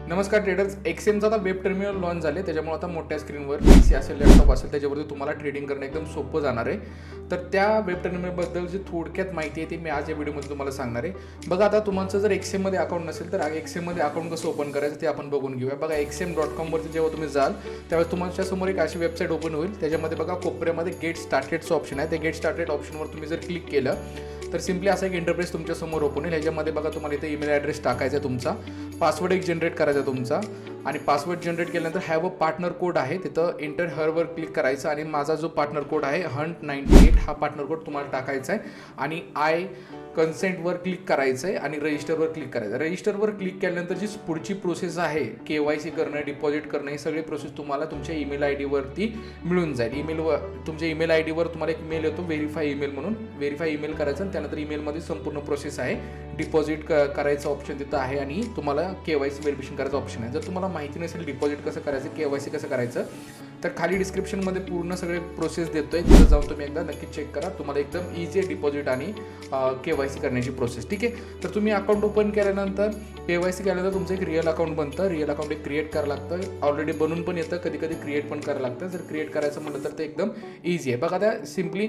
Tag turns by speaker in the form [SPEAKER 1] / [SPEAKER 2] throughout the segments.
[SPEAKER 1] नमस्कार ट्रेडर्स. एक्सएमचा आता web terminal launch झाले, त्याच्यामुळे आता मोठ्या स्क्रीनवर पीसी असेल, लॅपटॉप असेल, त्याच्यावरती तुम्हाला ट्रेडिंग करणं एकदम सोपं जाणार आहे. तर त्या वेब टर्मिनलबद्दल जी थोडक्यात माहिती आहे ती मी आज या व्हिडिओमध्ये तुम्हाला सांगणार आहे. बघा, आता तुमचं जर एक्सएममध्ये अकाउंट नसेल तर एक्सएममध्ये अकाउंट कसं ओपन करायचं ते आपण बघून घेऊया. बघा, XM.com जेव्हा तुम्ही जाल त्यावेळेस तुमच्या समोर एक अशी वेबसाईट ओपन होईल. त्याच्यामध्ये बघा कोपऱ्यामध्ये गेट स्टार्टेडचं ऑप्शन आहे. त्या गेट स्टार्टेड ऑप्शनवर तुम्ही जर क्लिक केलं तर सिम्पली असा एक इंटरफेस तुमच्या समोर ओपन होईल. ह्याच्यामध्ये बघा तुम्हाला इथे ईमेल ॲड्रेस टाकायचा आहे तुमचा, पासवर्ड एक जनरेट करायचा आहे तुमचा, आणि पासवर्ड जनरेट केल्यानंतर हॅव अ पार्टनर कोड आहे, तिथं एंटर हरवर क्लिक करायचं आणि माझा जो पार्टनर कोड आहे HUNT98 हा पार्टनर कोड तुम्हाला टाकायचा आहे आणि आय कन्सेंटवर क्लिक करायचं आहे आणि रजिस्टरवर क्लिक करायचं आहे. रजिस्टरवर क्लिक केल्यानंतर जी पुढची प्रोसेस आहे KYC करणं, डिपॉझिट करणं, ही सगळी प्रोसेस तुम्हाला तुमच्या ईमेल आय डीवरती मिळून जाईल. तुमच्या ईमेल आय डीवर तुम्हाला एक मेल येतो व्हेरीफाय ईमेल म्हणून. व्हेरीफाय ईमेल करायचं आणि त्यानंतर ईमेलमध्ये संपूर्ण प्रोसेस आहे. डिपॉझिट करायचं ऑप्शन तिथं आहे आणि तुम्हाला KYC व्हेरिफिकेशन करायचं ऑप्शन आहे. जर तुम्हाला माहिती नसेल डिपॉझिट कसं करायचं, KYC कसं करायचं, तर खाली डिस्क्रिप्शनमध्ये पूर्ण सगळे प्रोसेस देतोय, तिथं जाऊन तुम्ही एकदा नक्की चेक करा. तुम्हाला एकदम इझी आहे डिपॉझिट आणि KYC करण्याची प्रोसेस. ठीक आहे, तर तुम्ही अकाउंट ओपन केल्यानंतर KYC केल्यानंतर तुमचं एक रिअल अकाउंट बनतं. रिअल अकाउंट एक क्रिएट करावं लागतं. ऑलरेडी बनून पण येतं, कधी कधी क्रिएट पण करावं लागतं. जर क्रिएट करायचं म्हटलं तर ते एकदम इझी आहे. बघा, त्या सिम्पली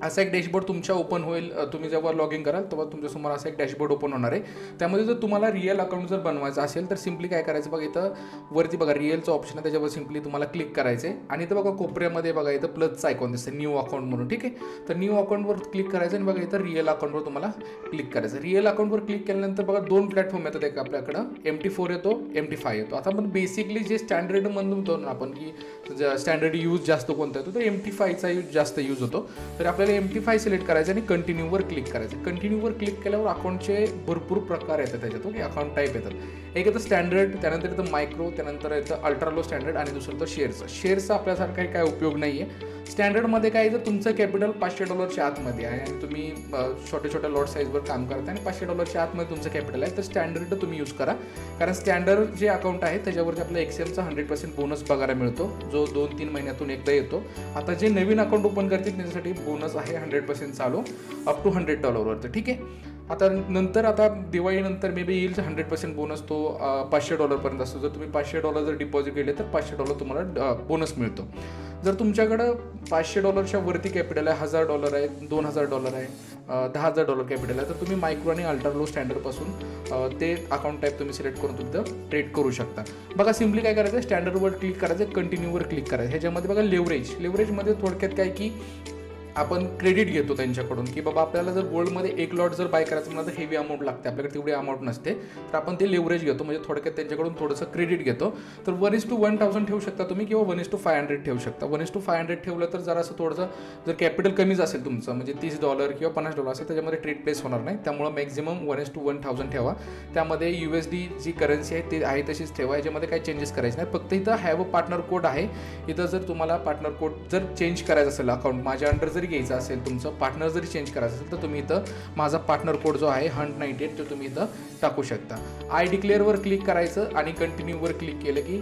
[SPEAKER 1] असा एक डॅशबोर्ड तुमच्या ओपन होईल. तुम्ही जेव्हा लॉग इन कराल तेव्हा तुमच्यासमोर असा एक डॅशबोर्ड ओपन होणार आहे. त्यामध्ये जर तुम्हाला रिअल अकाउंट जर बनवायचं असेल तर सिम्पली काय करायचं, बघा इथं वरती बघा रिअलचं ऑप्शन आहे, त्याच्यावर सिम्पली तुम्हाला क्लिक करायचं आहे आणि इथं बघा कोपऱ्यामध्ये बघा इथं प्लसचा आयकॉन दिसतं, न्यू अकाउंट म्हणून. ठीक आहे, तर न्यू अकाउंटवर क्लिक करायचं आणि बघा इथं रिअल अकाउंटवर तुम्हाला क्लिक करायचं. रिअल अकाउंटवर क्लिक केल्यानंतर बघा दोन प्लॅटफॉर्म येतात. एक आपल्याकडं MT4 येतो, MT5 येतो. आता आपण बेसिकली जे स्टँडर्ड म्हणतो ना आपण की स्टँडर्ड यूज जास्त कोणता येतो, तर MT5चा यूज जास्त यूज होतो. तर आपल्याला MT5 सिलेक्ट करायचं आणि कंटिन्यूवर क्लिक करायचं. कंटिन्यूवर क्लिक केल्यावर अकाउंटचे भरपूर प्रकार येतात त्याच्यात. ओके, अकाउंट टाईप येतात. एक येतं स्टँडर्ड, त्यानंतर येतं मायक्रो, त्यानंतर येतं अल्ट्रा लो स्टँडर्ड आणि दुसरं तर शेअर्सचा आपल्यासारखा काय उपयोग नाही आहे. स्टँडर्डमध्ये काय तर तुमचं कॅपिटल $500 आतमध्ये आहे आणि तुम्ही छोट्या छोट्या लॉट साईजवर काम करता आणि $500 आतमध्ये तुमचं कॅपिटल आहे, तर स्टँडर्ड तुम्ही यूज करा. कारण स्टँडर्ड जे अकाउंट आहे त्याच्यावरती आपला XMचा 100% बोनस बघायला मिळतो, जो 2-3 महिन्यातून एकदा येतो. आता जे नवीन अकाउंट ओपन करतील त्यांच्यासाठी बोनस आहे 100% चालू अप टू $100 ठीक आहे. आता दिवाळीनंतर मे बी येईल 100% बोनस, तो $500 असतो. जर तुम्ही $500 जर डिपॉझिट केले तर $500 तुम्हाला बोनस मिळतो. जर तुमच्याकडं $500च्या वरती कॅपिटल आहे, $1000 आहे, $2000 आहे, $10,000 कॅपिटल आहे, तर तुम्ही मायक्रो आणि अल्ट्रा लो स्टँडर्डपासून ते अकाउंट टाईप तुम्ही सिलेक्ट करून तुम्ही ट्रेड करू शकता. बघा, सिम्पली काय करायचं, स्टँडर्डवर क्लिक करायचं, कंटिन्यूवर क्लिक करायचं. ह्याच्यामध्ये बघा लेवरेजमध्ये थोडक्यात काय की आपण क्रेडिट घेतो त्यांच्याकडून की बाबा आपल्याला जर गोल्डमध्ये एक लॉट जर बाय करायचं म्हणलं तर हेवी अमाऊंट लागते, आपल्याकडे तेवढी अमाऊंट नसते, तर आपण ते लेवरेज घेतो, म्हणजे थोडक्यात त्यांच्याकडून थोडंसं क्रेडिट घेतो. तर 1:1000 ठेवू शकता तुम्ही किंवा 1:500 ठेवू शकता. 1:500 ठेवलं तर जरा असं थोडंसं जर कॅपिटल कमीच असेल तुमचं, म्हणजे $30 किंवा $50 असेल, त्याच्यामध्ये ट्रेड प्लेस होणार नाही. त्यामुळं मॅक्झिमम 1:1000 ठेवा. त्यामध्ये USD जी करन्सी आहे ते आहे तशीच ठेवा, याच्यामध्ये काही चेंजेस करायचे नाही. फक्त इथं हॅव अ पार्टनर कोड आहे. इथं जर तुम्हाला पार्टनर कोड जर चेंज करायचं असेल, अकाउंट माझ्या अंडर जरी घ्यायचं असेल, तुमचं पार्टनर जरी चेंज करायचं असेल तर तुम्ही इथं माझा पार्टनर कोड जो आहे HUNT98 तो तुम्ही इथं टाकू शकता. आय डिक्लेअरवर क्लिक करायचं आणि कंटिन्यूवर क्लिक केलं की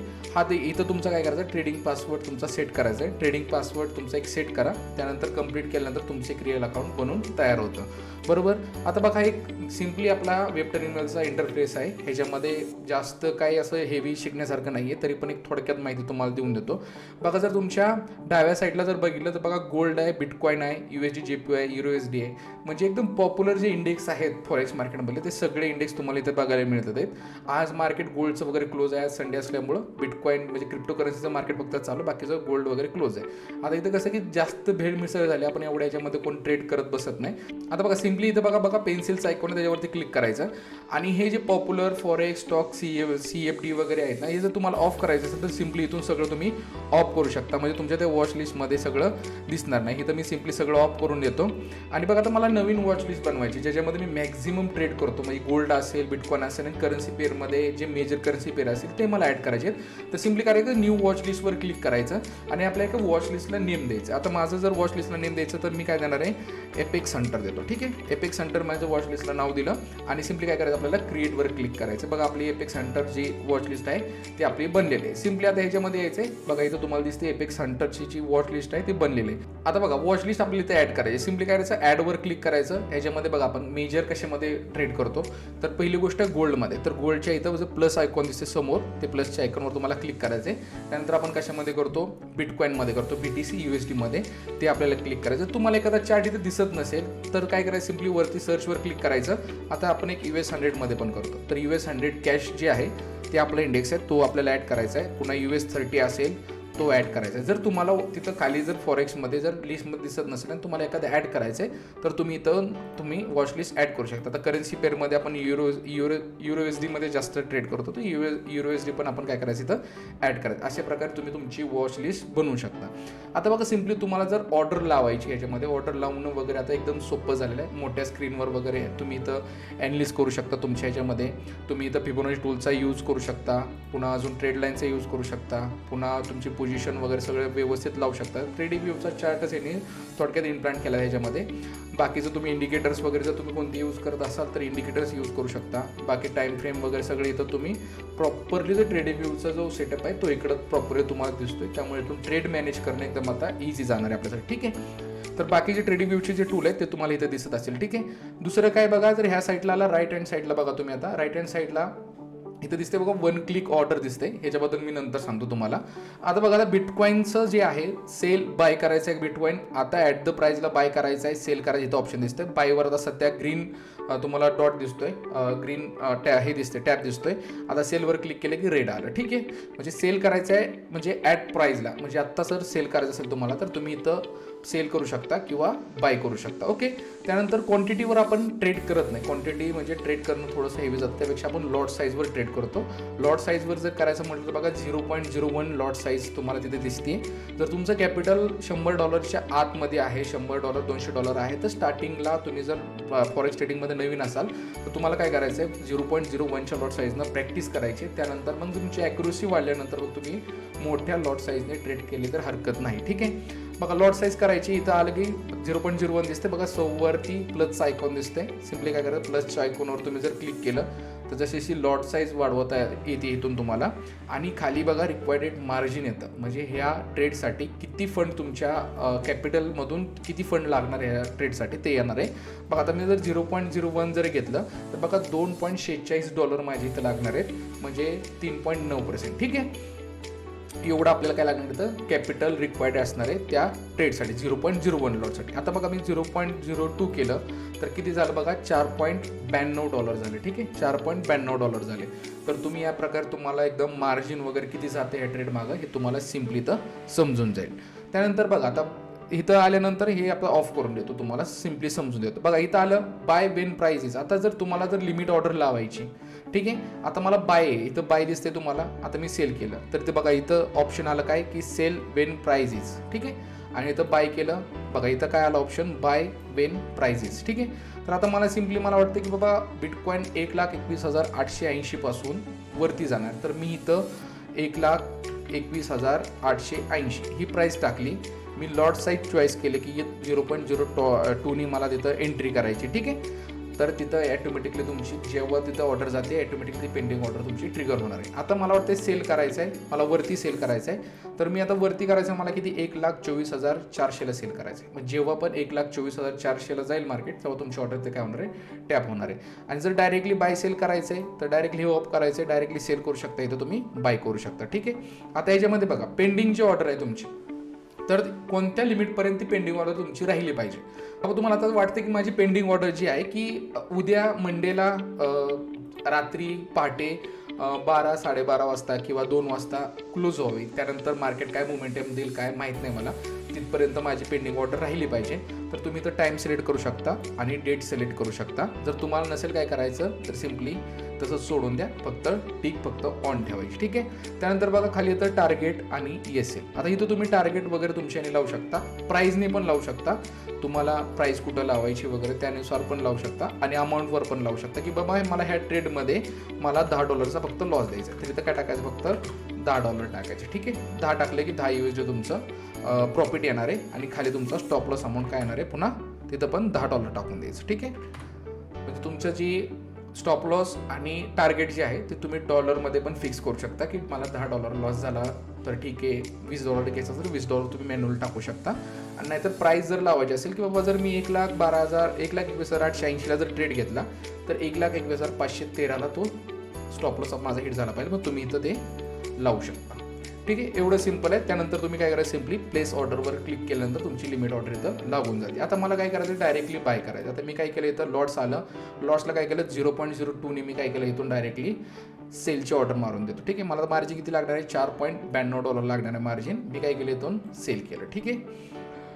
[SPEAKER 1] इथं तुमचं काय करायचं, ट्रेडिंग पासवर्ड तुमचा सेट करायचा आहे. ट्रेडिंग पासवर्ड तुमचा एक सेट करा, त्यानंतर कंप्लीट केल्यानंतर तुमचं एक रिअल अकाउंट बनून तयार होतं. बरोबर. आता बघा, एक सिम्पली आपला वेब टर्मिनलचा इंटरफेस आहे. ह्याच्यामध्ये जास्त काही असं हेवी शिकण्यासारखं नाही आहे, तरी पण एक थोडक्यात माहिती तुम्हाला देऊन देतो. बघा, जर तुमच्या डाव्या साईडला जर बघितलं तर बघा गोल्ड आहे, बिटकॉइन आहे, USD JPY आहे, EURUSD आहे, म्हणजे एकदम पॉप्युलर जे इंडेक्स आहेत फॉरेक्स मार्केटमध्ये ते सगळे इंडेक्स तुम्हाला इथे बघायला मिळतात आहेत. आज मार्केट गोल्डचं वगैरे क्लोज आहे, आज संडे असल्यामुळं बिटकॉइन म्हणजे क्रिप्टो करन्सीचं मार्केट फक्त चालू, बाकीचं गोल्ड वगैरे क्लोज आहे. आता इथं कसं की जास्त भेळ मिसळ झाली, आपण एवढ्या याच्यामध्ये कोण ट्रेड करत बसत नाही. आता बघा, सिम्पली इथं बघा पेन्सिलचं आयकॉन आहे, त्याच्यावरती क्लिक करायचं आणि हे जे पॉप्युलर फॉरेक्स स्टॉक CFD वगैरे आहेत ना, हे जर तुम्हाला ऑफ करायचं असेल तर सिम्पली इथून सगळं तुम्ही ऑफ करू शकता, म्हणजे तुमच्या त्या वॉच लिस्टमध्ये सगळं दिसणार नाही. इथं मी सिम्पली सगळं ऑफ करून देतो. आणि बघा, आता मला नवीन वॉच लिस्ट बनवायची ज्याच्यामध्ये मी मॅक्झिमम ट्रेड करतो, म्हणजे गोल्ड असेल, बिटकॉइन असेल आणि करन्सी पेअरमध्ये जे मेजर करन्सी पेअर असेल ते मला ॲड करायचे आहेत. तर सिम्पली करायचं, न्यू वॉच लिस्टवर क्लिक करायचं आणि आपल्या एका वॉच लिस्टला नेम द्यायचं. आता माझं जर वॉच लिस्टला नेम द्यायचं तर मी काय देणार आहे, एपेक्स हंटर देतो. ठीक आहे, एपेक्स हंटर माझं वॉच लिस्टला नाव दिलं आणि सिम्पली काय करायचं, आपल्याला क्रिएटवर क्लिक करायचं. बघा, आपली एपेक्स हंटर जी वॉच लिस्ट आहे ती आपली बनलेली आहे. सिम्पली आता ह्याच्यामध्ये यायचं आहे. बघा, इथं तुम्हाला दिसते एपेक्स हंटरची जी वॉच लिस्ट आहे ती बनलेली आहे. आता बघा, वॉच वॉचलिस्ट आपली इथे ॲड करायची. सिम्पली काय करायचं, ॲडवर क्लिक करायचं. ह्याच्यामध्ये बघा आपण मेजर कशामध्ये ट्रेड करतो, तर पहिली गोष्ट गोल्डमध्ये. तर गोल्डच्या इथं प्लस आयकॉन दिसते समोर, ते प्लसच्या आयकॉनवर तुम्हाला क्लिक करायचं आहे. त्यानंतर आपण कशामध्ये करतो, बिटकॉईनमध्ये करतो, BTC USD मध्ये, ते आपल्याला क्लिक करायचं. तुम्हाला एखादा चार्ट इथे दिसत नसेल तर काय करायचं, सिम्पली वरती सर्चवर क्लिक करायचं. आता आपण एक US 100 मध्ये पण करतो. तर US 100 कॅश जे आहे ते आपला इंडेक्स आहे, तो आपल्याला ॲड करायचा आहे. पुन्हा US 30 असेल तो ॲड करायचा आहे. जर तुम्हाला तिथं खाली जर फॉरेक्समध्ये जर लिस्टमध्ये दिसत नसेल आणि तुम्हाला एखादं ॲड करायचं आहे तर तुम्ही इथं वॉच लिस्ट ॲड करू शकता. आता करन्सी पेअरमध्ये आपण युरो USD मध्ये जास्त ट्रेड करतो, तर युरो USD पण आपण काय करायचं इथं ॲड करायचं. अशा प्रकारे तुम्ही तुमची वॉच लिस्ट बनवू शकता. आता बघा सिम्पली तुम्हाला जर ऑर्डर लावायची, ह्याच्यामध्ये ऑर्डर लावणं वगैरे आता एकदम सोपं झालेलं आहे. मोठ्या स्क्रीनवर वगैरे तुम्ही इथं ॲनालिस करू शकता. तुमच्या ह्याच्यामध्ये तुम्ही इथं फिबोनाची टूलचा यूज करू शकता, पुन्हा अजून ट्रेड लाईनचा यूज करू शकता, पुन्हा तुमची पोझिशन वगैरे सगळं व्यवस्थित लावू शकता. ट्रेडिंग व्ह्यूचा चार्टच यांनी थोडक्यात इम्प्लांट केला आहे ह्याच्यामध्ये. बाकीचं तुम्ही इंडिकेटर्स वगैरे जर तुम्ही कोणते यूज करत असाल तर इंडिकेटर्स यूज करू शकता. बाकी टाईम फ्रेम वगैरे सगळे इथं तुम्ही प्रॉपरली जो ट्रेडिंग व्ह्यूचा जो सेटअप आहे तो इकडं प्रॉपरली तुम्हाला दिसतोय. त्यामुळे इथून ट्रेड मॅनेज करणं एकदम आता इझी जाणार आहे आपल्यासाठी. ठीक आहे, तर बाकीचे ट्रेडिंग व्ह्यूचे जे टूल आहेत ते तुम्हाला इथं दिसत असेल. ठीक आहे, दुसरं काय बघा, जर ह्या साईडला आला, राईट हँड साईडला बघा तुम्ही, आता राईट हँड साईडला इथं दिसते बघा 1 क्लिक ऑर्डर दिसते. ह्याच्याबद्दल मी नंतर सांगतो तुम्हाला. आता बघा, आता बिटकॉईनचं जे आहे सेल बाय करायचं आहे बिटकॉईन, आता ॲट द प्राईजला बाय करायचं आहे, सेल करायचं इथं ऑप्शन दिसतंय. बायवर आता सध्या ग्रीन तुम्हाला डॉट दिसतोय, ग्रीन हे दिसते टॅप दिसतोय. आता सेलवर क्लिक केलं की रेड आलं. ठीक आहे, म्हणजे सेल करायचं आहे म्हणजे ॲट प्राईजला, म्हणजे आत्ता जर सेल करायचं असेल तुम्हाला तर तुम्ही इथं सेल करू शकता किंवा बाय करू शकता. ओके, त्यानंतर क्वांटिटीवर आपण ट्रेड करत नाही. क्वांटिटी म्हणजे ट्रेड करणं थोडंसं हेवी जातं, त्यापेक्षा आपण लॉट साईजवर ट्रेड करतो. लॉट साईजवर जर करायचं म्हटलं तर बघा 0.01 लॉट साईज तुम्हाला तिथे दिसते. जर तुमचं कॅपिटल $100च्या आतमध्ये आहे, $100 $200 आहे, तर स्टार्टिंगला तुम्ही जर फॉरेक्स ट्रेडिंगमध्ये नवीन असाल तर तुम्हाला काय करायचं आहे, 0.01च्या लॉट साईजनं प्रॅक्टिस करायची. त्यानंतर मग तुमची ॲक्युरसी वाढल्यानंतर मग तुम्ही मोठ्या लॉट साईजने ट्रेड केली तर हरकत नाही. ठीक आहे, बघा लॉट साईज करायची. इथं आलं की 0.01 दिसते बघा, वरती प्लसचा आयकॉन दिसते. सिम्पली काय करायचं, प्लसच्या आयकॉनवर तुम्ही जर क्लिक केलं तर जशी लॉट साईज वाढवता येते इथून तुम्हाला, आणि खाली बघा रिक्वायर्ड मार्जिन येतं. म्हणजे ह्या ट्रेडसाठी किती फंड तुमच्या कॅपिटलमधून किती फंड लागणार आहे ह्या ट्रेडसाठी ते येणार आहे. बघा आता मी जर 0.01 जर घेतलं तर बघा $2.46 माझे इथं लागणार आहेत, म्हणजे 3.9%. ठीक आहे, एवढं आपल्याला काय लागणार तर कॅपिटल रिक्वायर्ड असणार आहे त्या ट्रेडसाठी 0.01 लॉटसाठी. आता बघा मी 0.02 केलं तर किती झालं बघा, $4.92 झाले. ठीक आहे, $4.92 झाले. तर तुम्ही या प्रकारे तुम्हाला एकदम मार्जिन वगैरे किती जाते ह्या ट्रेड मागं हे तुम्हाला सिम्पली तर समजून जाईल. त्यानंतर बघा, आता इथं आल्यानंतर हे आपण ऑफ करून देतो, तुम्हाला सिम्पली समजून देतो. बघा इथं आलं बाय वेन प्राइजेस. आता जर तुम्हाला जर लिमिट ऑर्डर लावायची, ठीक आहे, आता मला बाय आहे, इथं बाय दिसते तुम्हाला. आता मी सेल केलं तर ते बघा इथं ऑप्शन आलं काय की सेल वेन प्राइजेस. ठीक आहे, आणि इथं बाय केलं, बघा इथं काय आलं ऑप्शन बाय वेन प्राइजेस. ठीक आहे, तर आता मला सिम्पली मला वाटतं की बाबा बिटकॉईन 1,21,880 पासून वरती जाणार, तर मी इथं 1,21,880 ही प्राईस टाकली. मी लॉट साईज चॉईस केले की 0.02नी मला तिथं एंट्री करायची. ठीक आहे, तर तिथं ॲटोमॅटिकली तुमची जेव्हा तिथं ऑर्डर जाते ॲटोमॅटिकली पेंडिंग ऑर्डर तुमची ट्रिगर होणार आहे. आता मला वाटतं सेल करायचं आहे, मला वरती सेल करायचं आहे, तर मी आता वरती करायचं मला किती 1,24,400ला सेल करायचं आहे. मग जेव्हा पण 1,24,400ला जाईल मार्केट तेव्हा तुमची ऑर्डर ते काय होणार आहे, टॅप होणार आहे. आणि जर डायरेक्टली बाय सेल करायचं आहे तर डायरेक्टली हे ऑफ करायचं आहे, डायरेक्टली सेल करू शकता, इथं तुम्ही बाय करू शकता. ठीक आहे, आता याच्यामध्ये बघा पेंडिंगची ऑर्डर आहे तुमची, तर कोणत्या लिमिटपर्यंत ती पेंडिंग ऑर्डर तुमची राहिली पाहिजे. बाबा तुम्हाला आता वाटतं की माझी पेंडिंग ऑर्डर जी आहे की उद्या मंडेला रात्री पहाटे 12-12:30 वाजता किंवा 2 वाजता क्लोज व्हावी, त्यानंतर मार्केट काय मोमेंटम देईल काय माहीत नाही मला, तिथपर्यंत माझी पेंडिंग ऑर्डर राहिली पाहिजे. तर तुम्ही तर टाईम सिलेक्ट करू शकता आणि डेट सिलेक्ट करू शकता. जर तुम्हाला नसेल काय करायचं तर सिम्पली तसंच सोडून द्या, फक्त टिक फक्त ऑन ठेवायची. ठीक आहे, त्यानंतर बघा खाली येतं टार्गेट आणि ESL. आता इथं तुम्ही टार्गेट वगैरे तुमच्याने लावू शकता, प्राईजने पण लावू शकता, तुम्हाला प्राईस कुठं लावायची वगैरे त्यानुसार पण लावू शकता, आणि अमाऊंटवर पण लावू शकता की बाबा मला ह्या ट्रेडमध्ये मला $10 फक्त लॉस द्यायचा आहे, तर इथं काय टाकायचं फक्त $10 टाकायचे. ठीक आहे, 10 टाकले की 10 USD तुमचं प्रॉफिट येणार आहे, आणि खाली तुमचा स्टॉप लॉस अमाऊंट काय येणार आहे पुन्हा तिथं पण $10 टाकून द्यायचं. ठीक आहे, म्हणजे तुमचं जी स्टॉप लॉस आणि टार्गेट जे आहे ते तुम्ही डॉलरमध्ये पण फिक्स करू शकता की मला $10 लॉस झाला तर ठीक आहे, $20 घ्यायचा तर $20 तुम्ही मॅन्युअल टाकू शकता. आणि नाहीतर प्राईस जर लावायची असेल की बाबा जर मी 1,12,000 1,21,880ला जर ट्रेड घेतला तर 1,21,513ला तो स्टॉप लॉस माझा हिट झाला पाहिजे, मग तुम्ही इथं ते लावू शकता. ठीक आहे, एवढं सिंपल आहे. त्यानंतर तुम्ही काय करायचं, सिम्पली प्लेस ऑर्डरवर क्लिक केल्यानंतर तुमची लिमिट ऑर्डर इथं लागून जाते. आता मला काय करायचं, डायरेक्टली बाय करायचं. आता मी काय केलं, इथं लॉट्स आलं, लॉट्सला काय केलं 0.02 मी काय केलं, इथून डायरेक्टली सेलची ऑर्डर मारून देतो. ठीक आहे, मला मार्जिन किती लागणार आहे, $4.92 लागणार आहे मार्जिन. मी काय केलं, इथून सेल केलं. ठीक आहे,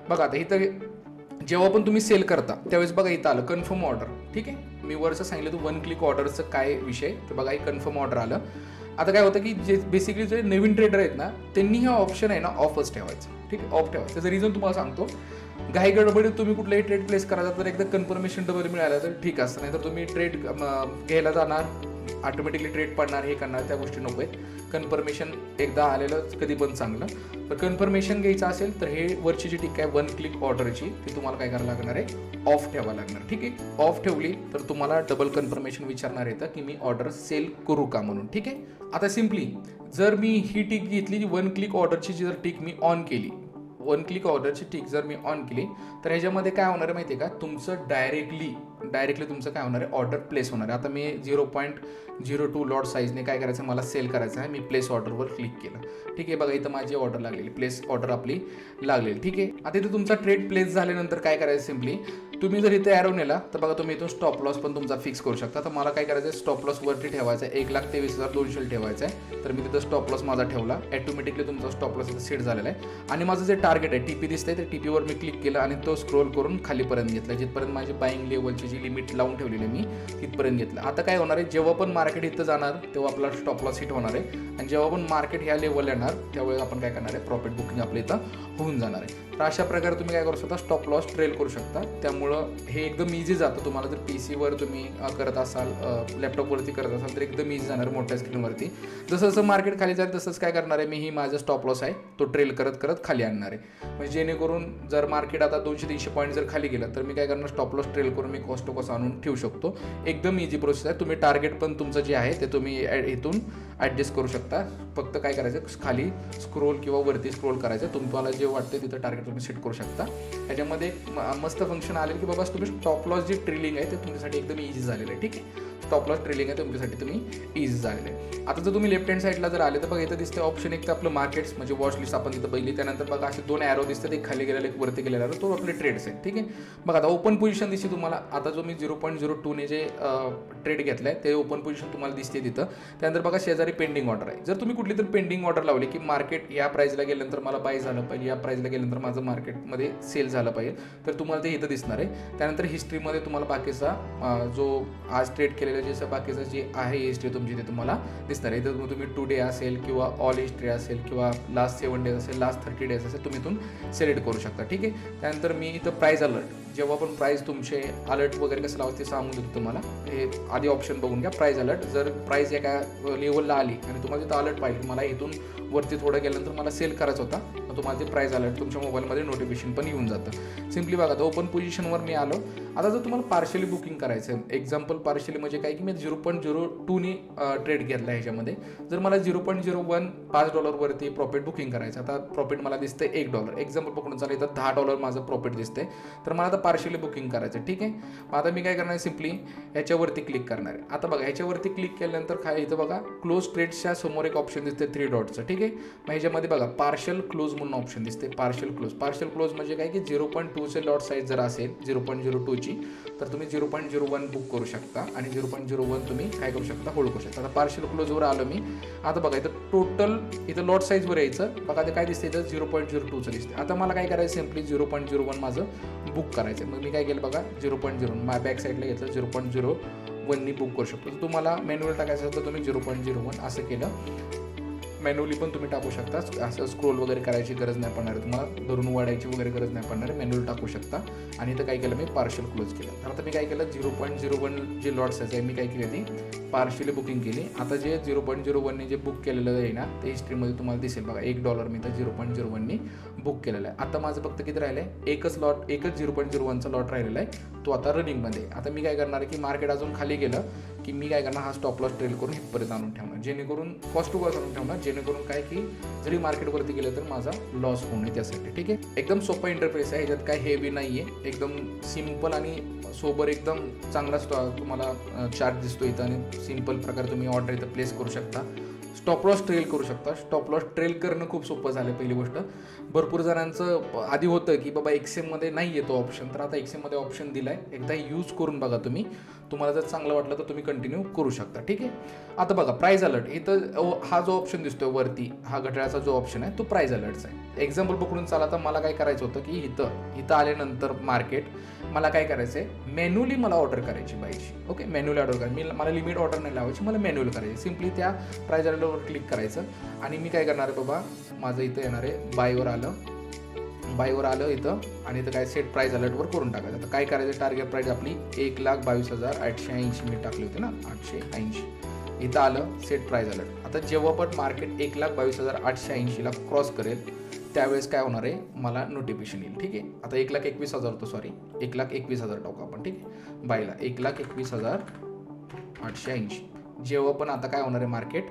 [SPEAKER 1] बघा आता इथं जेव्हा पण तुम्ही सेल करता त्यावेळेस बघा इथं आलं कन्फर्म ऑर्डर. ठीक आहे, मी वरचं सांगितलं तू 1 क्लिक ऑर्डरचं काय विषय, तर बघा एक कन्फर्म ऑर्डर आलं. आता काय होतं की जे बेसिकली जे नवीन ट्रेडर आहेत ना, त्यांनी हा ऑप्शन आहे ना ऑफच ठेवायचा. ठीक आहे, ऑफ ठेवायचं. त्याचं रिझन तुम्हाला सांगतो, घाई गडबडीत तुम्ही कुठलाही ट्रेड प्लेस करायचा तर एकदा कन्फर्मेशन डबल मिळालं तर ठीक असतं, नाही तर तुम्ही ट्रेड घ्यायला जाणार, ऑटोमॅटिकली ट्रेड पडणार, हे करणार, त्या गोष्टी नको आहेत. कन्फर्मेशन एकदा आलेलं कधी पण चांगलं. तर कन्फर्मेशन घ्यायचं असेल तर हे वरची जी टिक आहे 1 क्लिक ऑर्डरची, ती तुम्हाला काय करायला लागणार आहे, ऑफ ठेवायला लागणार. ठीक आहे, ऑफ ठेवली तर तुम्हाला डबल कन्फर्मेशन विचारणार येतं की मी ऑर्डर सेल करू का म्हणून. ठीक आहे, आता सिम्पली जर मी ही टिक घेतली, 1 क्लिक ऑर्डरची जर टिक मी ऑन केली, 1 क्लिक ऑर्डरची टिक जर मी ऑन केली तर ह्याच्यामध्ये काय होणार आहे माहिती आहे का, तुमचं डायरेक्टली तुमचं काय होणार आहे, ऑर्डर प्लेस होणार आहे. आता मी 0.02 लॉट साईजने काय करायचं, मला सेल करायचं आहे, मी प्लेस ऑर्डरवर क्लिक केलं. ठीक आहे, बघा इथं माझी ऑर्डर लागलेली, प्लेस ऑर्डर आपली लागलेली. ठीक आहे, आता इथं तुमचा ट्रेड प्लेस झाल्यानंतर काय करायचं, सिम्पली तुम्ही जर इथे ॲरो नेला तर बघा तुम्ही इथून स्टॉप लॉस पण तुमचा फिक्स करू शकता. तर मला काय करायचं आहे, स्टॉप लॉस वरती ठेवायचा आहे, 1,23,200 ठेवायचा आहे. तर मी तिथं स्टॉप लॉस माझा ठेवला, ऑटोमॅटिकली तुमचा स्टॉप लॉस इथं सेट झालेला आहे. आणि माझं जे टार्गेट आहे टीपी दिसतंय, तर टीपीवर मी क्लिक केलं आणि तो स्क्रोल करून खालीपर्यंत घेतला, जिथपर्यंत माझी बाईंग लेवलची जी लिमिट लावून ठेवलेली मी तिथपर्यंत घेतलं. आता काय होणार आहे, जेव्हा पण मार्केट इथं जाणार तेव्हा आपला स्टॉप लॉस हिट होणार आहे, आणि जेव्हा पण मार्केट ह्या लेवल येणार त्यावेळेस आपण काय करणार आहे, प्रॉफिट बुकिंग आपल्या इथं होऊन जाणार आहे. तर अशा प्रकारे तुम्ही काय करू शकता, स्टॉप लॉस ट्रेल करू शकता. त्यामुळं हे एकदम इझी जातं. तुम्हाला जर PC वर तुम्ही करत असाल, लॅपटॉपवरती करत असाल तर एकदम इझी जाणार मोठ्या स्क्रीनवरती. जसं जसं मार्केट खाली जाईल तसंच काय करणार आहे, मी ही माझा स्टॉप लॉस आहे तो ट्रेल करत करत खाली आणणार आहे. म्हणजे जेणेकरून जर मार्केट आता 200-300 पॉईंट जर खाली गेलं तर मी काय करणार, स्टॉप लॉस ट्रेल करून मी कॉस्ट टू कॉस्ट आणून ठेवू शकतो. एकदम इझी प्रोसेस आहे. तुम्ही टार्गेट पण तुमचं जे आहे ते तुम्ही इथून ॲडजस्ट करू शकता. फक्त काय करायचं, खाली स्क्रोल किंवा वरती स्क्रोल करायचं, तुम्हाला जे वाटतं तिथं टार्गेट तुम्ही सेट करू शकता. त्याच्यामध्ये मस्त फंक्शन आले की बाबा तुम्ही स्टॉप लॉस जे ट्रेलिंग आहे ते तुमच्यासाठी एकदम इझी झालेलं आहे. ठीक आहे, स्टॉप लॉस ट्रेलिंग आहे तुमच्यासाठी तुम्ही इझी झालेलं आहे. आता जर तुम्ही लेफ्ट हँड साईडला जर आले तर बघा इथं दिसते ऑप्शन, एक तर आपलं मार्केट्स म्हणजे वॉच लिस्ट आपण तिथं बघितली. त्यानंतर बघा असे 2 ॲरो दिसतात, एक खाली गेलेला एक वरती गेलेला, तो आपले ट्रेड्स आहेत. ठीक आहे, बघा आता ओपन पोझिशन दिसते तुम्हाला. आता जो मी 0.02 जे ट्रेड घेतला आहे ते ओपन पोझिशन तुम्हाला दिसते तिथं. त्यानंतर बघा शेजारी पेंडिंग ऑर्डर आहे. जर तुम्ही कुठली तर पेंडिंग ऑर्डर लावली की मार्केट या प्राईजला गेल्यानंतर मला बाय झालं पाहिजे, या प्राईजला गेल्यानंतर माझं मार्केटमध्ये सेल झालं पाहिजे, तर तुम्हाला ते इथं दिसणार आहे. त्यानंतर हिस्ट्रीमध्ये तुम्हाला बाकीचा जो आज ट्रेड केलेला जे बाकीचं जे आहे हिस्ट्री तुमची ते तुम्हाला दिसणार आहे. इथं तुम्ही टुडे असेल किंवा ऑल हिस्ट्री असेल किंवा लास्ट 7 डेज असेल, लास्ट 30 डेज असेल, तुम्ही इथून सिलेक्ट करू शकता. ठीक आहे, त्यानंतर मी इथं प्राईज अलर्ट, जेव्हा पण प्राईज तुमचे अलर्ट वगैरे कसं लावायचं ते सांगून देतो तुम्हाला. हे आधी ऑप्शन बघून घ्या, प्राईज अलर्ट. जर प्राईज एका लेवलला आली आणि तुम्हाला तिथं अलर्ट पाहिजे, मला इथून वरती थोडं गेल्यानंतर मला सेल करायचा होता, मग तुम्हाला ते प्राईज अलर्ट तुमच्या मोबाईलमध्ये नोटिफिकेशन पण येऊन जातं. सिम्पली बघा तर ओपन पोझिशनवर मी आलो. आता जर तुम्हाला पार्शली बुकिंग करायचं आहे, एक्झाम्पल पार्शली म्हणजे काय की मी 0.02 ट्रेड घेतला ह्याच्यामध्ये, जर मला 0.01 $5 वरती प्रॉफिट बुकिंग करायचं. आता प्रॉफिट मला दिसतं $1, एक्झाम्पल पकडून चालेल, तर $10 माझं प्रॉफिट दिसते, तर मला आता पार्शली बुकिंग करायचं. ठीक आहे, मग आता मी काय करणार आहे, सिम्पली ह्याच्यावरती क्लिक करणार आहे. आता बघा ह्याच्यावरती क्लिक केल्यानंतर काय इथं बघा क्लोज ट्रेड्सच्या समोर एक ऑप्शन दिसते 3 डॉटचं. ठीक आहे, मग ह्याच्यामध्ये बघा पार्शल क्लोज म्हणून ऑप्शन दिसते. पार्शल क्लोज म्हणजे काय की 0.2चे लॉट साईज जर असेल 0.02ची, तर तुम्ही 0.01 बुक करू शकता आणि 0.01 तुम्ही काय करू शकता, होल्ड करू शकता. आता पार्शल क्लोजवर आलो मी. आता बघा इथं टोटल इथं लॉट साईजवर यायचं, बघा ते काय दिसते इथं 0.02चं दिसते. आता मला काय करायचं, सिम्पली 0.01 माझं बुक करायचं. मग मी काय केलं बघा 0.01 माझ्या बॅक साईडला घेतलं, 0.01 बुक करू शकतो. तर तुम्हाला मॅन्युअल टाकायचं असेल तर तुम्ही 0.01 असं केलं. मॅन्युअली पण तुम्ही टाकू शकता, असं स्क्रोल वगैरे करायची गरज नाही पडणार, तुम्हाला धरून वाढायची वगैरे गरज नाही पडणार, मॅन्युअल टाकू शकता. आणि इथं काय केलं मी, पार्शल क्लोज केलं. तर आता मी काय केलं, 0.01 जे लॉट साईज आहे मी काय केली ती पार्शली बुकिंग केली. आता जे 0.01 जे बुक केलेलं आहे ना ते हिस्ट्रीमध्ये तुम्हाला दिसेल बघा, $1 मी तर 0.01 बुक केलेलं आहे. आता माझं फक्त किती राहिलं आहे, एकच 0.01चा लॉट राहिलेला आहे. तो आता रनिंगमध्ये. आता मी काय करणार आहे की मार्केट अजून खाली गेलं की मी काय करणार, हा स्टॉप लॉस ट्रेल करून इथपर्यंत आणून ठेवणार, जेणेकरून कॉस्ट टू कॉस्ट आणून ठेवणार, जेणेकरून काय की जरी मार्केटवरती गेलं तर माझा लॉस होऊ नये त्यासाठी. ठीक आहे, एकदम सोपा इंटरफेस आहे, ह्याच्यात काय हेवी नाही आहे, एकदम सिम्पल आणि सोबर एकदम चांगला तुम्हाला चार्ट दिसतो इथं आणि सिम्पल प्रकारे तुम्ही ऑर्डर इथं प्लेस करू शकता. स्टॉप लॉस ट्रेल करू शकता. स्टॉप लॉस ट्रेल करणं खूप सोपं झालं. पहिली गोष्ट, भरपूर जणांचं आधी होतं की बाबा एक्सेममध्ये नाही येतो ऑप्शन, तर आता एक्सेममध्ये ऑप्शन दिला आहे. एकदा यूज करून बघा तुम्ही, तुम्हाला जर चांगलं वाटलं तर तुम्ही कंटिन्यू करू शकता. ठीक आहे, आता बघा प्राईज अलर्ट इथं, हा जो ऑप्शन दिसतोय वरती, हा घड्याळाचा जो ऑप्शन आहे तो प्राईज अलर्टचा आहे. एक्झाम्पल पकडून चाला, तर मला काय करायचं होतं की इथं आल्यानंतर मार्केट मला काय करायचं आहे, मॅन्युअली मला ऑर्डर करायची बायची. ओके, मॅन्युअली ऑर्डर करायची, मला लिमिट ऑर्डर नाही लावायची, मला मॅन्युअल करायची. सिम्पली त्या प्राईज अलर्टवर क्लिक करायचं आणि मी काय करणार आहे बाबा, माझं इथं येणार आहे बायवर आलं इथं, आणि इथं काय सेट प्राईज अलर्टवर करून टाकायचं. आता काय करायचं, टार्गेट प्राईज आपली 1,22,880 मी टाकली होती ना, 880. इथं आलं सेट प्राईज अलर्ट. आता जेव्हा पण मार्केट 1,22,880ला क्रॉस करेल त्यावेळेस काय होणार आहे, मला नोटिफिकेशन येईल. ठीक आहे, आता 1,21,000 होतं, सॉरी 1,21,000 टाकू आपण. ठीक आहे, बायला 1,21,880. जेव्हा पण आता काय होणार आहे, मार्केट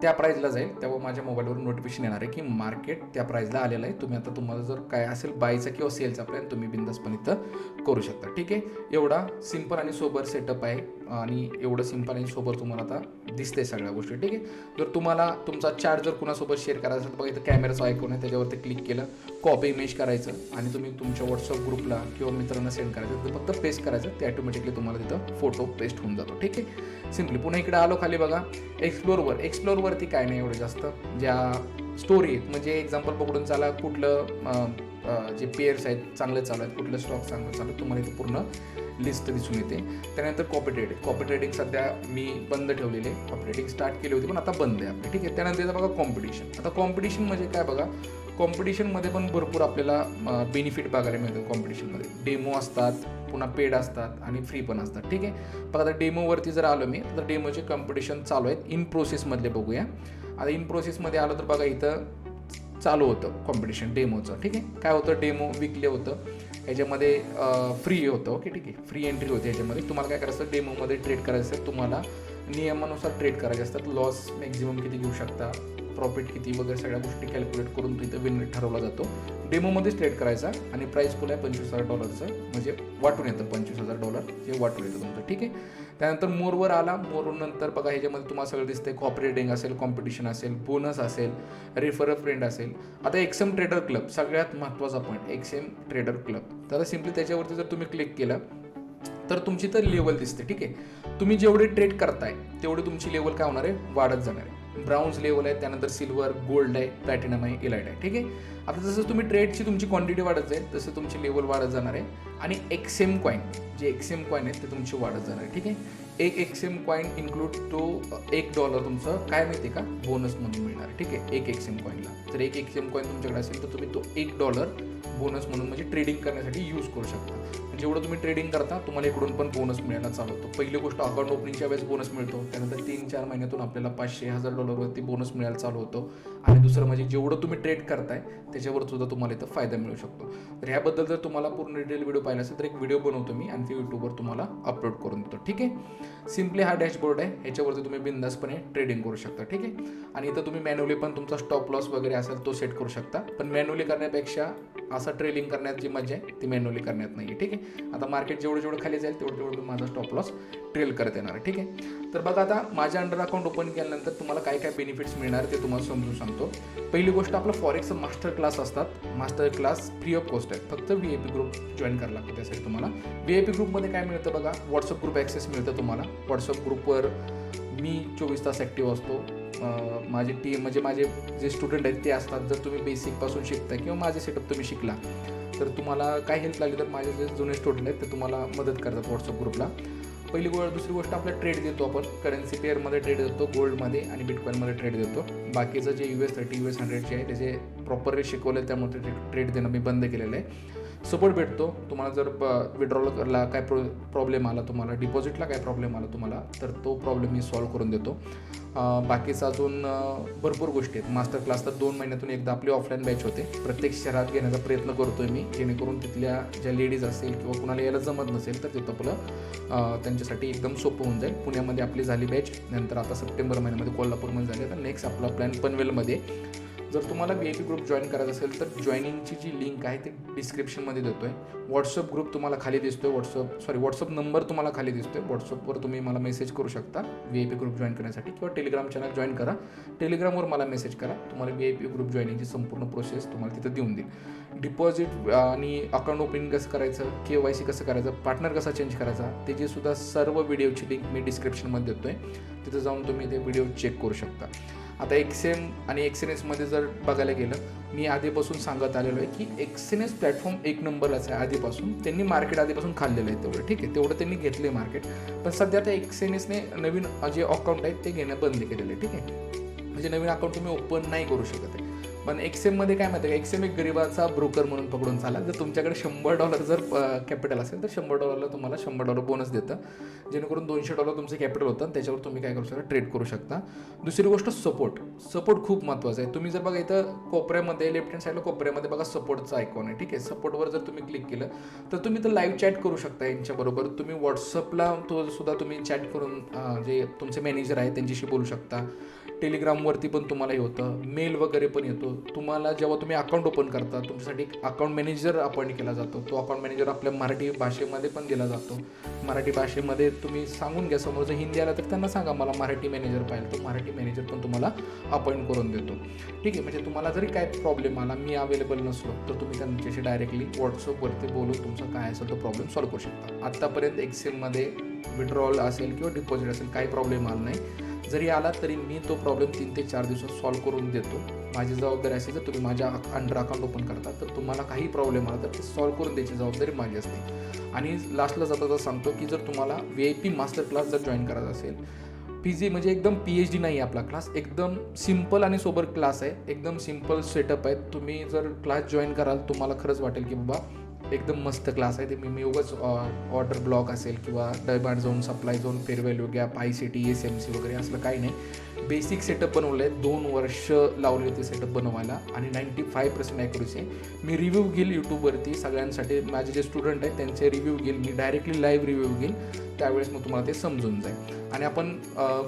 [SPEAKER 1] त्या प्राईजला जाईल तेव्हा माझ्या मोबाईलवर नोटिफिकेशन येणार आहे की मार्केट त्या प्राईजला आलेलं आहे. तुम्ही आता तुम्हाला जर काय असेल बायचा किंवा सेलचा प्लॅन तुम्ही बिंदासपणे इथं करू शकता. ठीक आहे, एवढा सिंपल आणि सोबर सेटअप आहे आणि एवढं सिंपल आणि सोबर तुम्हाला आता दिसते सगळ्या गोष्टी. ठीक आहे, जर तुम्हाला तुमचा चार्ट जर कुणासोबत शेअर करायचा असेल, बघा इथं कॅमेराचं आयकॉन आहे, त्याच्यावरती क्लिक केलं, कॉपी इमेज करायचं आणि तुम्ही तुमच्या व्हॉट्सअप ग्रुपला किंवा मित्रांना सेंड करायचं, तर फक्त पेस्ट करायचं, ते ऑटोमॅटिकली तुम्हाला तिथं फोटो पेस्ट होऊन जातो. ठीक आहे, सिम्पली. पुन्हा इकडे आलो खाली बघा एक्सप्लोरवरती काय नाही एवढं जास्त, ज्या स्टोरी आहेत, म्हणजे एक्झाम्पल पकडून चाला, कुठलं जे पेअर्स आहेत चांगले चालू आहेत, कुठलं स्टॉक चांगलं चालू आहे, तुम्हाला इथे पूर्ण लिस्ट दिसून येते. त्यानंतर कॉपी ट्रेडिंग सध्या मी बंद ठेवलेली आहे, कॉपी ट्रेडिंग स्टार्ट केली होती पण आता बंद आहे आपली. ठीक आहे, त्यानंतर येतं बघा कॉम्पिटिशन. आता कॉम्पिटिशन म्हणजे काय बघा, कॉम्पिटिशनमध्ये पण भरपूर आपल्याला बेनिफिट बघायला मिळतं. कॉम्पिटिशनमध्ये डेमो असतात, पुन्हा पेड असतात आणि फ्री पण असतात. ठीक आहे, बघा आता डेमोवरती जर आलो मी, तर डेमोचे कॉम्पिटिशन चालू आहेत. इन प्रोसेसमधले बघूया. आता इन प्रोसेसमध्ये आलं तर बघा इथं चालू होतं कॉम्पिटिशन डेमोचं. ठीक आहे, काय होतं, डेमो विकले होतं, ह्याच्यामध्ये फ्री होतं. ओके, ठीक आहे, फ्री एंट्री होती. ह्याच्यामध्ये तुम्हाला काय करायचं, डेमोमध्ये ट्रेड करायचं आहे, तुम्हाला नियमानुसार ट्रेड करायचे असतात. लॉस मॅक्झिमम किती घेऊ शकता, प्रॉफिट किती वगैरे सगळ्या गोष्टी कॅल्क्युलेट करून तो इथं विन ठरवला जातो. डेमोमध्येच ट्रेड करायचा आणि प्राईस पूल आहे $25,000, म्हणजे वाटून येतं $25,000 हे वाटून येतं तुमचं. ठीक आहे, त्यानंतर मोरवर आला, मोरवर नंतर बघा ह्याच्यामध्ये तुम्हाला सगळं दिसतंय, कॉपरेटिंग असेल, कॉम्पिटिशन असेल, बोनस असेल, रेफर अ फ्रेंड असेल. आता एक्सएम ट्रेडर क्लब सगळ्यात महत्त्वाचा पॉईंट, एक्सएम ट्रेडर क्लब. तर सिम्पली त्याच्यावरती जर तुम्ही क्लिक केलं तर तुमची तर लेवल दिसते. ठीक आहे, तुम्ही जेवढे ट्रेड करताय तेवढी तुमची लेवल काय होणार आहे, वाढत जाणार आहे. ब्राउन्स लेवल आहे, त्यानंतर सिल्वर, गोल्ड आहे, प्लॅटिनम आहे, इलाइट आहे. ठीक आहे, आता जसं तुम्ही ट्रेडची तुमची क्वांटिटी वाढत जाईल तसं तुमची लेवल वाढत जाणार आहे आणि एक्सएम कॉईन, जे एक्सएम कॉईन आहेत ते तुमची वाढत जाणार आहे. ठीक आहे, एक एक्सएम कॉईन इन्क्लूड तो $1 तुमचं काय माहिती आहे का, बोनस म्हणून मिळणार. ठीक आहे, एक एक्सएम कॉईनला जर एक एक्सएम कॉईन तुमच्याकडे असेल तर तुम्ही तो $1 बोनस म्हणून म्हणजे ट्रेडिंग करण्यासाठी यूज करू शकता. जेवढं तुम्ही ट्रेडिंग करता तुम्हाला इकडून पण बोनस मिळायला चालू होतो. पहिली गोष्ट अकाउंट ओपनिंगच्या वेळेस बोनस मिळतो, त्यानंतर 3-4 महिन्यातून आपल्याला $500-1,000 बोनस मिळायला चालू होतो. आणि दुसरं म्हणजे जेवढं तुम्ही ट्रेड करताय त्याच्यावर सुद्धा तुम्हाला इथं फायदा मिळू शकतो. तर ह्याबद्दल जर तुम्हाला पूर्ण डिटेल व्हिडिओ पाहिला असेल तर एक व्हिडिओ बनवतो मी आणि ती यूट्यूबवर तुम्हाला अपलोड करून देतो. ठीक आहे, सिम्पली हा डॅशबोर्ड आहे, ह्याच्यावरती तुम्ही बिंदासपणे ट्रेडिंग करू शकता. ठीक आहे, आणि इथं तुम्ही मॅन्युअली पण तुमचा स्टॉप लॉस वगैरे असेल तो सेट करू शकता, पण मॅन्युअली करण्यापेक्षा असं ट्रेडिंग करण्यात जी मजा आहे ती मॅन्युअली करण्यात नाही आहे. ठीक आहे, आता मार्केट जेवढं खाली जाईल तेवढं माझा स्टॉप लॉस ट्रेल करत येणार आहे. ठीक आहे, तर बघा आता माझ्या अंडर अकाउंट ओपन केल्यानंतर तुम्हाला काय काय बेनिफिट्स मिळणार ते तुम्हाला समजून सांगतो. पहिली गोष्ट, आपला फॉरेक्सचा मास्टर क्लास असतात. Master class free of cost आहे, फक्त VIP ग्रुप जॉईन करायला लागतो. त्यासाठी तुम्हाला VIP ग्रुपमध्ये काय मिळतं बघा, व्हॉट्सअप ग्रुप ॲक्सेस मिळतं तुम्हाला. व्हॉट्सअप ग्रुपवर मी 24 तास ॲक्टिव्ह असतो. माझी टीम म्हणजे माझे जे स्टुडंट आहेत ते असतात. जर तुम्ही बेसिकपासून शिकताय किंवा माझे सेटअप तुम्ही शिकला तर तुम्हाला काय हेल्प लागली तर माझे जे जुने स्टुडंट आहेत ते तुम्हाला मदत करतात व्हॉट्सअप ग्रुपला. पहिली गोष्ट. दुसरी गोष्ट, आपला ट्रेड देतो आपण, करन्सी पेअरमध्ये ट्रेड देतो, गोल्डमध्ये आणि बिटकॉईनमध्ये ट्रेड देतो. बाकीचं जे US30 US100 जे आहे त्याचे प्रॉपर रेट शिकवले त्यामुळे ट्रेड देणं मी बंद केलेलं आहे. सपोर्ट भेटतो. तुम्हाला जर विड्रॉलला काय प्रॉब्लेम आला, तुम्हाला डिपॉझिटला काय प्रॉब्लेम आला तुम्हाला, तर तो प्रॉब्लेम मी सॉल्व्ह करून देतो. बाकीचं अजून भरपूर गोष्टी आहेत. मास्टर क्लास तर 2 महिन्यातून एकदा आपली ऑफलाईन बॅच होते. प्रत्येक शहरात घेण्याचा प्रयत्न करतो आहे मी, जेणेकरून तिथल्या ज्या लेडीज असेल किंवा कुणाला यायला जमत नसेल तर तिथं आपलं त्यांच्यासाठी एकदम सोपं होऊन जाईल. पुण्यामध्ये आपली झाली बॅच, नंतर आता सप्टेंबर महिन्यामध्ये कोल्हापूरमध्ये झाली. तर नेक्स्ट आपला प्लॅन पनवेलमध्ये. जर तुम्हाला VIP ग्रुप जॉईन करायचा असेल तर जॉईनिंगची जी लिंक आहे ती डिस्क्रिप्शनमध्ये देतो आहे. व्हॉट्सअप ग्रुप तुम्हाला खाली दिसतो आहे. व्हॉट्सअप नंबर तुम्हाला खाली दिसतो आहे. व्हॉट्सअपवर तुम्ही मला मेसेज करू शकता VIP ग्रुप जॉईन करण्यासाठी, किंवा टेलिग्राम चॅनल जॉईन करा. टेलिग्रामवर मला मेसेज करा. तुम्हाला VIP ग्रुप जॉईनिंगची संपूर्ण प्रोसेस तुम्हाला तिथं देऊन देईल. डिपॉझिट आणि अकाउंट ओपनिंग कसं करायचं, KYC कसं करायचं, पार्टनर कसा चेंज करायचा, त्याची सुद्धा सर्व व्हिडिओची लिंक मी डिस्क्रिप्शनमध्ये देतो आहे. तिथं जाऊन तुम्ही ते व्हिडिओ चेक करू शकता. आता XM आणि XNSमध्ये जर बघायला गेलं, मी आधीपासून सांगत आलेलो आहे की XNS प्लॅटफॉर्म एक नंबरलाच आहे. आधीपासून त्यांनी मार्केट आधीपासून खाल्लेलं आहे तेवढं, ठीक आहे, तेवढं त्यांनी घेतलं आहे मार्केट. पण सध्या त्या XNSने नवीन जे अकाउंट आहेत ते घेणं बंद केलेलं आहे, ठीक आहे. म्हणजे नवीन अकाउंट तुम्ही ओपन नाही करू शकत आहे. पण XMमध्ये काय माहिती आहे का, XM एक गरिबाचा ब्रोकर म्हणून पकडून चाला. जर तुमच्याकडे $100 जर कॅपिटल असेल तर $100 तुम्हाला $100 बोनस देतं, जेणेकरून $200 तुमचं कॅपिटल होतं आणि त्याच्यावर तुम्ही काय करू शकता, ट्रेड करू शकता. दुसरी गोष्ट सपोर्ट खूप महत्त्वाचं आहे. तुम्ही जर बघा इथं कोपऱ्यामध्ये, लेफ्ट हँड साईडला कोपऱ्यामध्ये बघा सपोर्टचा आयकॉन आहे, ठीक आहे. सपोर्टवर जर तुम्ही क्लिक केलं तर तुम्ही तर लाईव्ह चॅट करू शकता यांच्याबरोबर. तुम्ही व्हॉट्सअपला तो सुद्धा तुम्ही चॅट करून जे तुमचे मॅनेजर आहे त्यांच्याशी बोलू शकता. टेलिग्रामवरती पण तुम्हाला हे होतं, मेल वगैरे पण येतो. तुम्हाला जेव्हा तुम्ही अकाउंट ओपन करता तुमच्यासाठी एक अकाउंट मॅनेजर अपॉइंट केला जातो. तो अकाउंट मॅनेजर आपल्या मराठी भाषेमध्ये पण दिला जातो. मराठी भाषेमध्ये तुम्ही सांगून घ्या, समोर जर हिंदी आला तर त्यांना सांगा मला मराठी मॅनेजर पाहिजे, तो मराठी मॅनेजर पण तुम्हाला अपॉइंट करून देतो, ठीक आहे. म्हणजे तुम्हाला जरी काय प्रॉब्लेम आला, मी अवेलेबल नसलो तर तुम्ही त्यांच्याशी डायरेक्टली व्हॉट्सअपवरती बोलून तुमचा काय असेल तो प्रॉब्लेम सॉल्व्ह करू शकता. आत्तापर्यंत XMमध्ये विड्रॉल असेल किंवा डिपॉझिट असेल काही प्रॉब्लेम आला नाही. जरी आला तरी मी तो प्रॉब्लेम 3 ते 4 दिवसात सॉल्व्ह करून देतो. माझी जबाबदारी असेल जर तुम्ही माझ्या अंडर अकाउंट ओपन करता तर तुम्हाला काही प्रॉब्लेम आला तर ते सॉल्व्ह करून द्यायची जबाबदारी माझी असते. आणि लास्टला जाता सांगतो की जर तुम्हाला VIP मास्टर क्लास जर जॉईन करायचा असेल, PG म्हणजे एकदम PhD नाही आहे आपला क्लास, एकदम सिम्पल आणि सोबर क्लास आहे, एकदम सिम्पल सेटअप आहे. तुम्ही जर क्लास जॉईन कराल तुम्हाला खरंच वाटेल की बाबा एकदम मस्त क्लास आहे. ते मी उगाच ऑर्डर ब्लॉक असेल किंवा demand zone, supply zone, fair value gap, ICT, SMC वगैरे असलं काही नाही. बेसिक सेटअप बनवलं आहे. 2 वर्ष लावली होती सेटअप बनवायला आणि 95% ॲक्युरेसी आहे. मी रिव्ह्यू घेईल यूट्यूबवरती सगळ्यांसाठी. माझे जे स्टुडंट आहेत त्यांचे रिव्ह्यू घेईल मी, डायरेक्टली लाईव्ह रिव्ह्यू घेईल. त्यावेळेस मग तुम्हाला ते समजून जाईल. आणि आपण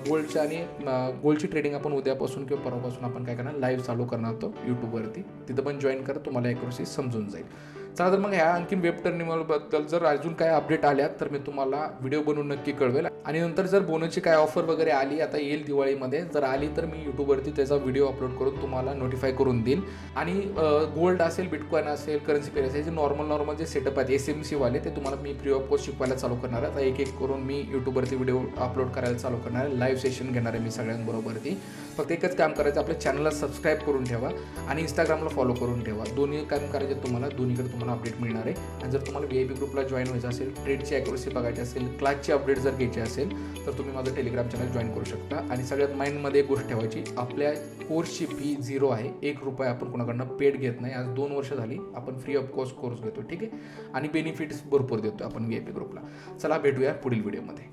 [SPEAKER 1] गोल्डची ट्रेडिंग आपण उद्यापासून किंवा परवापासून आपण काय करणार, लाईव्ह चालू करणार तो यूट्यूबवरती. तिथं पण जॉईन करा, तुम्हाला ॲक्युरेसी समजून जाईल. चला तर मग ह्या आणखीन वेब टर्मिनलबद्दल जर अजून काय अपडेट आल्या तर मी तुम्हाला व्हिडिओ बनवून नक्की कळवेल. आणि नंतर जर बोनसची काय ऑफर वगैरे आली, आता येईल दिवाळीमध्ये, जर आली तर मी यूट्यूबवरती त्याचा व्हिडिओ अपलोड करून तुम्हाला नोटिफाय करून देईल. आणि गोल्ड असेल, बिटकॉइन असेल, करन्सी पेअर असेल, जे नॉर्मल जे सेटअप आहेत SMC वाले ते तुम्हाला मी फ्री ऑफ कॉस्ट शिकवायला चालू करणार आहे. आता एक करून मी यूट्यूबवरती व्हिडिओ अपलोड करायला चालू करणार आहे. लाईव्ह सेशन घेणार आहे मी सगळ्यांबरोबरती. फक्त एकच काम करायचं, आपल्या चॅनलला सबस्क्राईब करून ठेवा आणि इंस्टाग्रामला फॉलो करून ठेवा. दोन्ही काम करायचे तुम्हाला, दोन्हीकडे तुम्हाला अपडेट मिळणार आहे. आणि जर तुम्हाला VIP ग्रुपला जॉईन व्हायचं असेल, ट्रेडची ॲक्युरेसी बघायची असेल, क्लासची अपडेट जर घ्यायची असेल तर तुम्ही माझं टेलिग्राम चॅनल जॉईन करू शकता. आणि सगळ्यात माइंडमध्ये एक गोष्ट ठेवायची, आपल्या कोर्सची फी 0 आहे. ₹1 आपण कोणाकडनं पेड घेत नाही. आज 2 वर्ष झाली आपण फ्री ऑफ कॉस्ट कोर्स घेतो, ठीक आहे. आणि बेनिफिट्स भरपूर देतो आपण VIP ग्रुपला. चला भेटूया पुढील व्हिडिओमध्ये.